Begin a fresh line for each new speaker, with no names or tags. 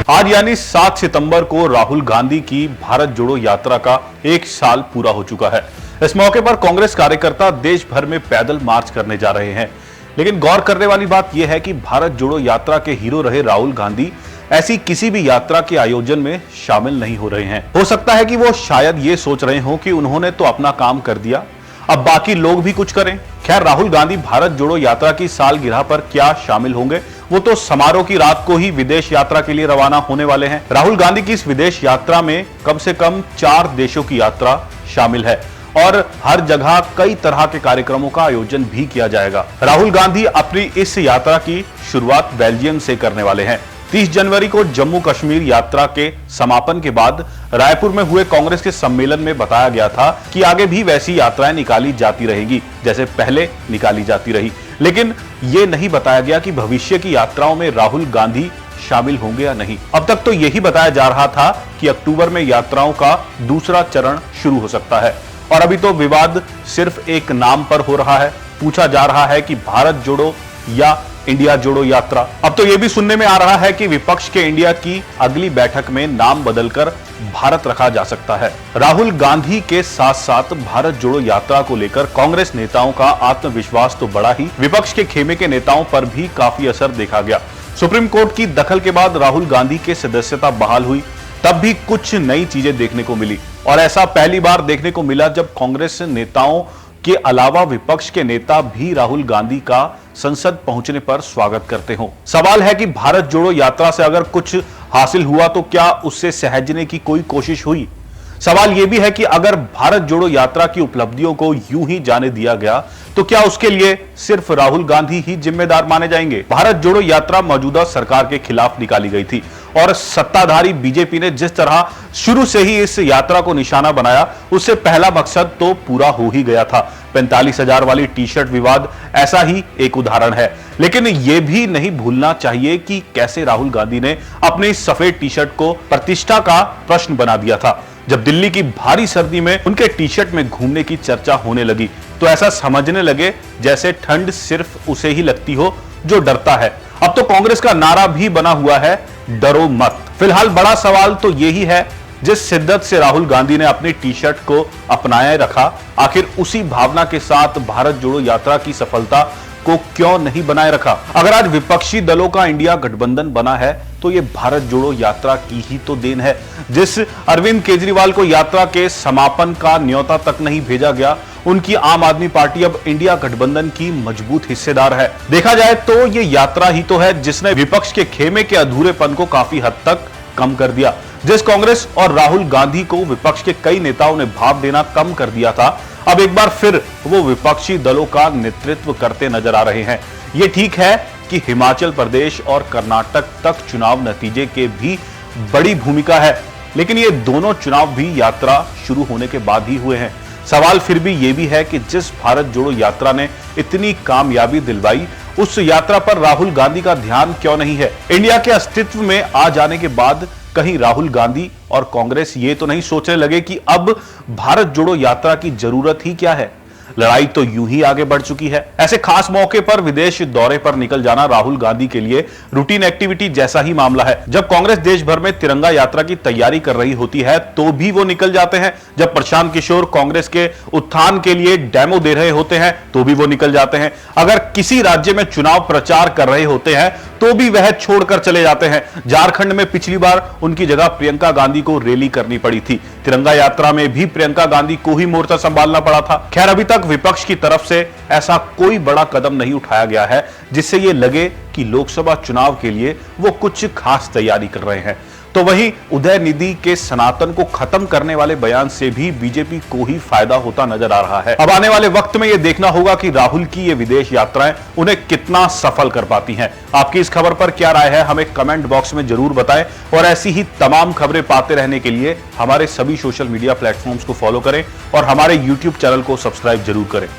आज यानी 7 सितंबर को राहुल गांधी की भारत जोड़ो यात्रा का 1 साल पूरा हो चुका है। इस मौके पर कांग्रेस कार्यकर्ता देश भर में पैदल मार्च करने जा रहे हैं। लेकिन गौर करने वाली बात यह है कि भारत जोड़ो यात्रा के हीरो रहे राहुल गांधी ऐसी किसी भी यात्रा के आयोजन में शामिल नहीं हो रहे हैं। हो सकता है कि वो शायद ये सोच रहे हो कि उन्होंने तो अपना काम कर दिया, अब बाकी लोग भी कुछ करें। खैर, राहुल गांधी भारत जोड़ो यात्रा की सालगिरह पर क्या शामिल होंगे, वो तो समारोह की रात को ही विदेश यात्रा के लिए रवाना होने वाले हैं। राहुल गांधी की इस विदेश यात्रा में कम से कम 4 देशों की यात्रा शामिल है और हर जगह कई तरह के कार्यक्रमों का आयोजन भी किया जाएगा। राहुल गांधी अपनी इस यात्रा की शुरुआत बेल्जियम से करने वाले हैं। 30 जनवरी को जम्मू कश्मीर यात्रा के समापन के बाद रायपुर में हुए कांग्रेस के सम्मेलन में बताया गया था कि आगे भी वैसी यात्राएं निकाली जाती रहेगी जैसे पहले निकाली जाती रही। लेकिन यह नहीं बताया गया कि भविष्य की यात्राओं में राहुल गांधी शामिल होंगे या नहीं। अब तक तो यही बताया जा रहा था कि अक्टूबर में यात्राओं का दूसरा चरण शुरू हो सकता है और अभी तो विवाद सिर्फ एक नाम पर हो रहा है। पूछा जा रहा है कि भारत जोड़ो या इंडिया जोड़ो यात्रा। अब तो यह भी सुनने में आ रहा है कि विपक्ष के इंडिया की अगली बैठक में नाम बदलकर भारत रखा जा सकता है। राहुल गांधी के साथ साथ भारत जोड़ो यात्रा को लेकर कांग्रेस नेताओं का आत्मविश्वास तो बढ़ा ही, विपक्ष के खेमे के नेताओं पर भी काफी असर देखा गया। सुप्रीम कोर्ट की दखल के बाद राहुल गांधी के सदस्यता बहाल हुई, तब भी कुछ नई चीजें देखने को मिली और ऐसा पहली बार देखने को मिला जब कांग्रेस नेताओं के अलावा विपक्ष के नेता भी राहुल गांधी का संसद पहुंचने पर स्वागत करते हो। सवाल है कि भारत जोड़ो यात्रा से अगर कुछ हासिल हुआ तो क्या उससे सहजने की कोई कोशिश हुई? सवाल यह भी है कि अगर भारत जोड़ो यात्रा की उपलब्धियों को यूं ही जाने दिया गया तो क्या उसके लिए सिर्फ राहुल गांधी ही जिम्मेदार माने जाएंगे? भारत जोड़ो यात्रा मौजूदा सरकार के खिलाफ निकाली गई थी और सत्ताधारी बीजेपी ने जिस तरह शुरू से ही इस यात्रा को निशाना बनाया, उससे पहला मकसद तो पूरा हो ही गया था। 45,000 वाली टी शर्ट विवाद ऐसा ही एक उदाहरण है। लेकिन यह भी नहीं भूलना चाहिए कि कैसे राहुल गांधी ने अपनी सफेद टी शर्ट को प्रतिष्ठा का प्रश्न बना दिया था। जब दिल्ली की भारी सर्दी में उनके टी शर्ट में घूमने की चर्चा होने लगी तो ऐसा समझने लगे जैसे ठंड सिर्फ उसे ही लगती हो जो डरता है। अब तो कांग्रेस का नारा भी बना हुआ है, डरो मत। फिलहाल बड़ा सवाल तो यही है, जिस शिद्दत से राहुल गांधी ने अपनी टी शर्ट को अपनाए रखा, आखिर उसी भावना के साथ भारत जोड़ो यात्रा की सफलता को क्यों नहीं बनाए रखा? अगर आज विपक्षी दलों का इंडिया गठबंधन बना है तो यह भारत जोड़ो यात्रा की ही तो देन है। जिस अरविंद केजरीवाल को यात्रा के समापन का न्योता तक नहीं भेजा गया, उनकी आम आदमी पार्टी अब इंडिया गठबंधन की मजबूत हिस्सेदार है। देखा जाए तो यह यात्रा ही तो है जिसने विपक्ष के खेमे के अधूरेपन को काफी हद तक कम कर दिया। जिस कांग्रेस और राहुल गांधी को विपक्ष के कई नेताओं ने भाव देना कम कर दिया था, अब एक बार फिर वो विपक्षी दलों का नेतृत्व करते नजर आ रहे हैं। ये ठीक है कि हिमाचल प्रदेश और कर्नाटक तक चुनाव नतीजे के भी बड़ी भूमिका है, लेकिन ये दोनों चुनाव भी यात्रा शुरू होने के बाद ही हुए हैं। सवाल फिर भी ये भी है कि जिस भारत जोड़ो यात्रा ने इतनी कामयाबी दिलवाई, उस यात्रा पर राहुल गांधी का ध्यान क्यों नहीं है? इंडिया के अस्तित्व में आ जाने के बाद कहीं राहुल गांधी और कांग्रेस ये तो नहीं सोचने लगे कि अब भारत जोड़ो यात्रा की जरूरत ही क्या है? लड़ाई तो यूं ही आगे बढ़ चुकी है। ऐसे खास मौके पर विदेश दौरे पर निकल जाना राहुल गांधी के लिए रूटीन एक्टिविटी जैसा ही मामला है। जब कांग्रेस देश भर में तिरंगा यात्रा की तैयारी कर रही होती है तो भी वो निकल जाते हैं। जब प्रशांत किशोर कांग्रेस के उत्थान के लिए डेमो दे रहे होते हैं तो भी वो निकल जाते हैं। अगर किसी राज्य में चुनाव प्रचार कर रहे होते हैं तो भी वह छोड़कर चले जाते हैं। झारखंड में पिछली बार उनकी जगह प्रियंका गांधी को रैली करनी पड़ी थी। तिरंगा यात्रा में भी प्रियंका गांधी को ही मोर्चा संभालना पड़ा था। खैर, अभी तक विपक्ष की तरफ से ऐसा कोई बड़ा कदम नहीं उठाया गया है जिससे यह लगे कि लोकसभा चुनाव के लिए वो कुछ खास तैयारी कर रहे हैं। तो वहीं उदयनिधि के सनातन को खत्म करने वाले बयान से भी बीजेपी को ही फायदा होता नजर आ रहा है। अब आने वाले वक्त में यह देखना होगा कि राहुल की ये विदेश यात्राएं उन्हें कितना सफल कर पाती हैं। आपकी इस खबर पर क्या राय है, हमें कमेंट बॉक्स में जरूर बताएं और ऐसी ही तमाम खबरें पाते रहने के लिए हमारे सभी सोशल मीडिया प्लेटफॉर्म्स को फॉलो करें और हमारे यूट्यूब चैनल को सब्सक्राइब जरूर करें।